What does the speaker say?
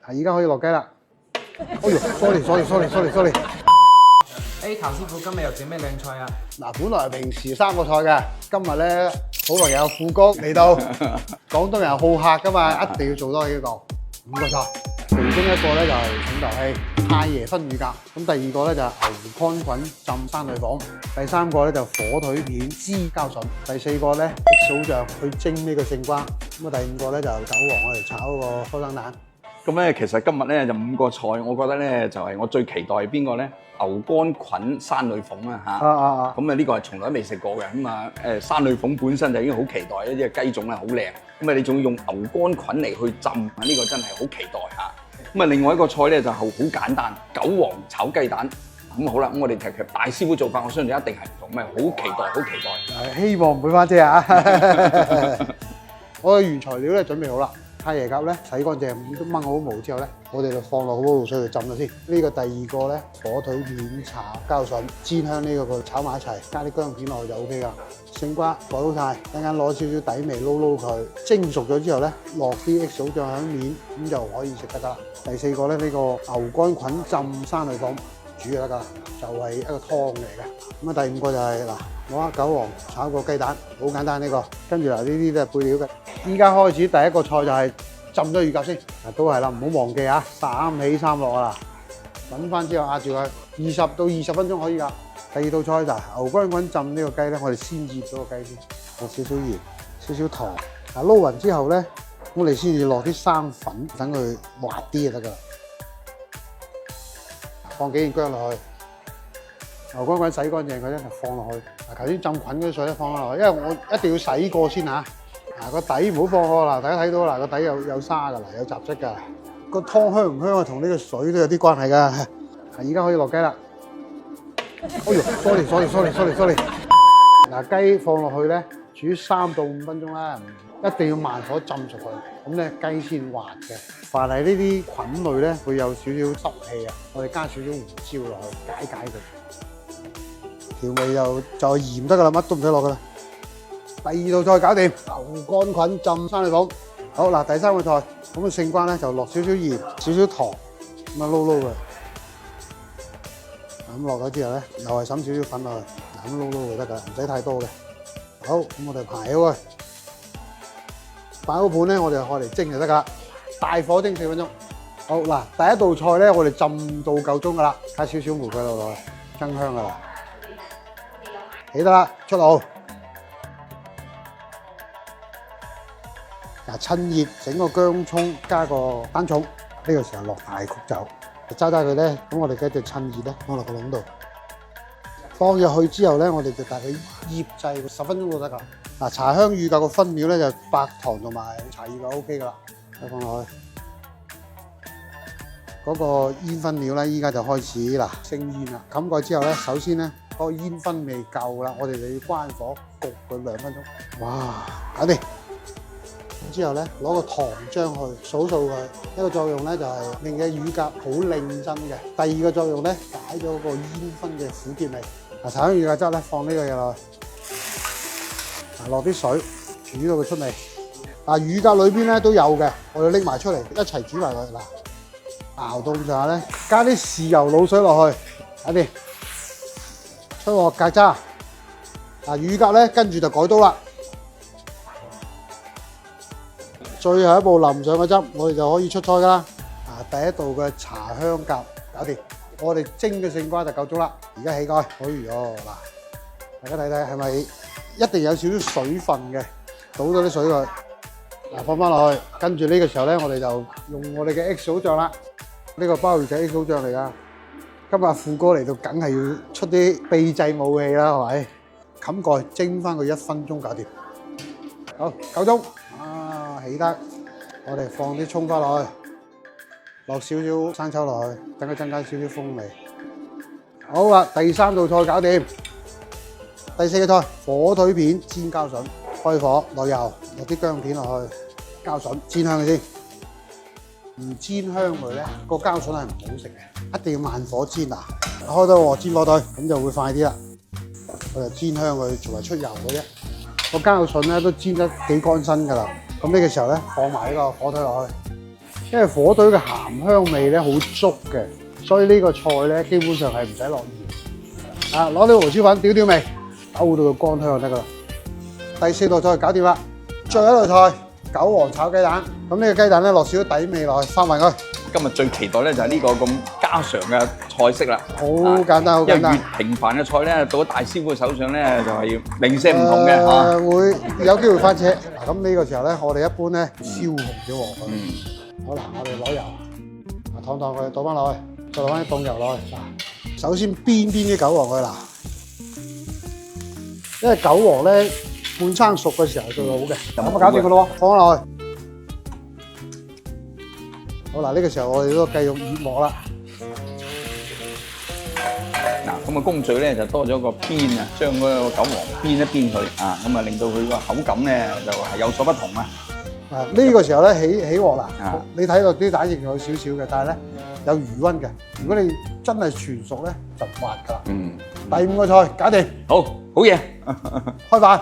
而家可以落雞啦。哎呦，sorry。誒，譚師傅今日又整咩靚菜啊？嗱，本來平時3個菜嘅，今日咧好耐有副工嚟到，廣東人好客噶嘛，一定要做多幾個5個菜。其中一個咧就係重頭戲太爺分乳鴿，咁第二個咧就係牛肝菌浸山裏鳳，第三個咧就火腿片枝膠筍，第四個咧益嫂醬去蒸呢個勝瓜，咁啊第五個咧就韭黃我哋炒個荷燈蛋。咁咧，其實今日咧就5個菜，我覺得咧就係我最期待係邊個咧？牛肝菌山裏鳳啦嚇。咁啊呢個係從來都未食過嘅。咁啊山裏鳳本身就已經好期待，呢隻雞種咧好靚。咁啊你仲要用牛肝菌嚟去浸，呢個真係好期待嚇。咁啊另外一個菜咧就係好簡單，韭黃炒雞蛋。咁好啦，咁我哋其實大師傅做法，我相信一定係唔同，咩好期待。希望唔會翻車啊！我嘅原材料咧準備好啦。太爺鴿咧洗乾淨，都掹好毛之後咧，我哋就放落嗰個水度浸咗先。呢個第二個咧火腿片炒膠筍，煎香呢個炒埋一齊，加啲薑片落去就 O K 噶。勝瓜改好晒，陣間攞少少底味撈佢，蒸熟咗之後咧，落啲益嫂醬喺面，咁就可以食得噶啦。第四個咧呢個牛肝菌浸山裏鳳煮就得噶啦，就係一個湯嚟嘅。咁啊第五個就係嗱，攞韭黃炒個雞蛋，好簡單呢個。跟住嗱呢啲都係配料嘅。依家開始第一個菜就係浸咗乳鴿先，都係啦，唔好忘記啊，三起三落啊嗱，滾翻之後壓住佢20到20分鐘可以㗎。第二道菜就牛肝菌浸呢個雞咧，我哋先醃咗個雞先，落少少鹽、少少糖，撈勻之後咧，我哋先至落啲生粉，等佢滑啲就得㗎啦。放幾件薑落去，牛肝菌洗乾淨佢咧就放落去。頭先浸菌嗰啲水咧放落去，因為我一定要洗過先嚇。個底唔好放過啦，大家睇到啦，個底有沙㗎啦，有雜質㗎。個湯香唔香啊，同呢個水都有啲關係㗎。而家可以落雞啦。哎呦 ，sorry。嗱，雞放落去咧，煮3到5分鐘啦，一定要慢火浸熟佢，咁咧雞先滑嘅。凡係呢啲菌類咧，會有少少濕氣啊，我哋加少少胡椒落去解佢。調味就鹽得㗎啦，乜都唔使落㗎啦。第二道菜搞掂，牛肝菌浸山裏鳳。好嗱，第三個菜，咁嘅勝瓜咧就落少少鹽、少少糖，咁啊撈佢。咁落咗之後咧，又係滲少少粉落去，咁撈就得㗎啦，唔使太多嘅。好，咁我哋排好佢，擺好盤咧，我哋就開嚟蒸就得㗎啦。大火蒸4分鐘。好嗱，第一道菜咧，我哋浸到夠鐘㗎啦，加少少玫瑰落去，增香㗎啦。起得啦，出爐。趁熱整個薑葱，加個單葱，呢個時候落大曲酒，揸佢咧。咁我哋繼續趁熱咧，放落個籠度，放入去之後咧，我哋就大概醃製10分鐘就得㗎。嗱，茶香乳鴿個分料咧就白糖同埋茶葉就 O K 㗎啦，放落去。嗰個煙燻料咧，依家就開始嗱升煙啦。冚蓋之後咧，首先咧嗰個煙燻味夠啦，我哋就要關火焗佢2分鐘。哇，搞掂！之後咧，攞個糖漿去掃佢，一個作用咧就係令隻乳鴿好靚身嘅。第二個作用咧，解咗個煙燻嘅苦澀味。茶香乳鴿汁咧，放呢個嘢落去，落啲水煮到佢出味。乳鴿裏邊咧都有嘅，我哋拎埋出嚟一齊煮埋佢。嗱，熬到咁上下咧，加啲豉油滷水落去，睇掂，出鑊格渣。乳鴿咧跟住就改刀啦。最後一步淋上個汁，我哋就可以出菜㗎啦。第一道嘅茶香鴿搞掂，我哋蒸嘅勝瓜就夠鐘啦。而家起蓋，好嗱，大家睇睇係咪一定有少少水分嘅？倒咗啲水佢，放翻落去。跟住呢個時候咧，我哋就用我哋嘅益嫂醬啦。呢個鮑魚仔益嫂醬嚟㗎。今日富哥嚟到，梗係要出啲秘製武器啦，係咪？冚蓋蒸翻佢1分鐘搞掂。好，夠鐘。起得，我哋放啲葱花落去，落少少生抽落去，等佢增加少少風味。好啦，第三道菜搞掂。第四個菜火腿片煎膠筍，開火落油，落啲薑片落去，膠筍煎香佢先。唔煎香佢咧，個膠筍係唔好食嘅，一定要慢火煎啊！開到鑊煎火腿，咁就會快啲啦。我就煎香佢，同埋出油嘅啫。個膠筍咧都煎得幾乾身㗎啦。咁呢個時候咧，放埋呢個火腿落去，因為火腿嘅鹹香味咧好足嘅，所以呢個菜咧基本上係唔使落鹽。啊，攞啲胡椒粉調調味，兜到佢乾香就得噶啦。第4道菜搞掂啦，最後一道菜韭黃炒雞蛋。咁呢個雞蛋咧落少少底味落去，翻勻佢。今日最期待咧就係呢個咁家常嘅菜式啦。好簡單，好簡單。因為越平凡嘅菜咧，到咗大師傅手上咧就係零舍唔同嘅嚇。會有機會翻車。嗱，咁呢個時候咧，我哋一般咧燒紅咗鑊佢。好啦，我哋攞油，燙佢，倒翻落去，再落翻啲凍油落去。嗱，首先邊啲韭黃佢嗱，因為韭黃咧半生熟嘅時候最好嘅。咁啊搞掂佢咯喎，放翻落去。好嗱，呢個時候我哋都繼續熱鑊啦。嗱，咁啊工序咧就多咗個煸啊，將嗰個韭黃煸一煸佢啊，咁啊令到佢個口感咧就係有所不同啊。啊，呢個時候咧起鑊啦，你睇到啲蛋液有少少嘅，但係咧有餘溫嘅。如果你真係全熟咧，就唔滑㗎啦。第5個菜搞掂，好嘢，開飯。